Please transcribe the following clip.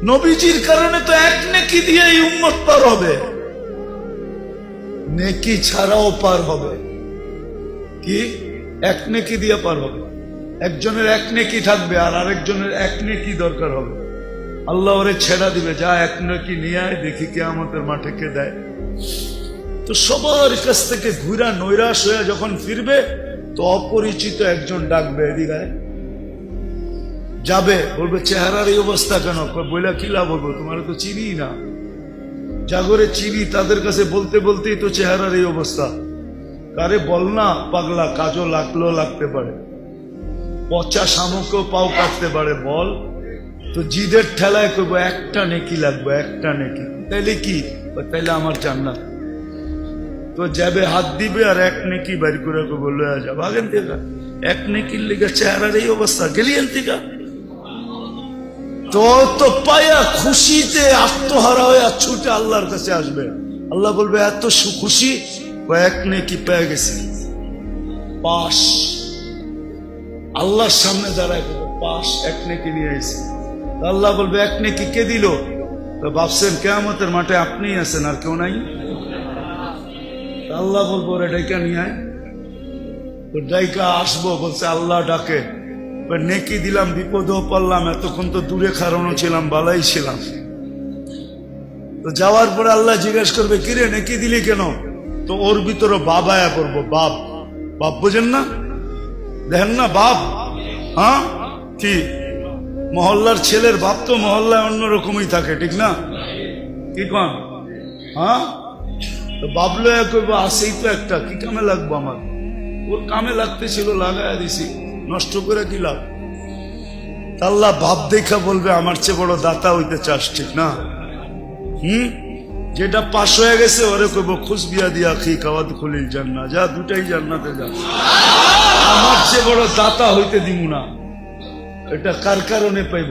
নবীজির কারণে তো এক নেকি দিয়ে এই উম্মত পার হবে, নেকি ছাড়াও পার হবে। কি এক নেকি দিয়ে পার হবে? একজনের এক নেকি থাকবে আর আরেকজনের এক নেকি দরকার হবে। আল্লাহ ওরে ছেড়া দিবে, যা এক নেকি নিয়ে আয়, দেখি কিয়ামতের মাঠে কে দেয়। তো সবার কাছ থেকে ঘুরা নৈরাশ হয়ে যখন ফিরবে, তো অপরিচিত একজন ডাকবে, এদিকে যাবে, বলবে চেহারার এই অবস্থা কেন? বইলা কি লাভ হবো, তোমার তো চিনি না। জাগরে চিনি তাদের কাছে বলতে বলতেই তো চেহারার এই অবস্থা। আরে বল না পাগলা, কাজও লাগতে পারে, পচা শামুকও পাও কাটতে পারে, বল। তো জিদের ঠেলায় করবো একটা নেকি লাগবে, একটা নেকি। তাইলে কি? তাইলে আমার জান্নাত। তো যাবে হাত দিবে আর এক নেকি বাড়ি করে বললে যাবো আগেন থেকে, এক নেকির লিগে চেহারার এই অবস্থা, গেলিয়েন থেকে তো পায়া খুশিতে আত্মহারা হয়ে ছুটে আল্লাহর কাছে আসবে। আল্লাহ বলবে এত খুশি, এক নেকি পেয়ে গেছে, পাশ। আল্লাহর সামনে দাঁড়ায় পাশ, এক নেকি নিয়ে এসে। আল্লাহ বলবে এক নেকি কে দিল? তো ভাবছেন কিয়ামতের মাঠে আপনিই আছেন আর কেউ নাই? আল্লাহ বলবো রে ডাইকা নিয়ে আয়। ডাইকা আসবো, বলছে আল্লাহ ডাকে, নেকি দিলাম, বিপদেও পড়লাম, এতক্ষণ তো দূরে খারানো ছিলাম, বালাই ছিলাম। তো যাওয়ার পরে আল্লাহ জিজ্ঞেস করবে কিরে নেকি দিলি কেন? তো ওর ভিতরে বাবায়া করবো, বাপ। বাপ বোঝেন না? দেখেন না বাপ? হ্যাঁ, কি মহল্লার ছেলের বাপ তো মহল্লায় অন্যরকমই থাকে, ঠিক না? কি কন? হ্যাঁ, বাবলো করবো, আসেই তো একটা, কি কামে লাগবো আমার? ওর কামে লাগতে ছিল, লাগাইয়া দিছি, নষ্ট করে কি লাভ? আল্লাহ বাপ দেখা বলবে আমার চেয়ে বড় দাতা হইতে চাস, ঠিক না? যেটা পাশ হয়ে গেছে ওরে কইব খুশ বিয়া দিয়া খি খাওয়াত খুলিল জান্নাত, যা দুটাই জান্নাতে যা, আমার চেয়ে বড় দাতা হইতে দিব না। এটা কার কারণে পাইব?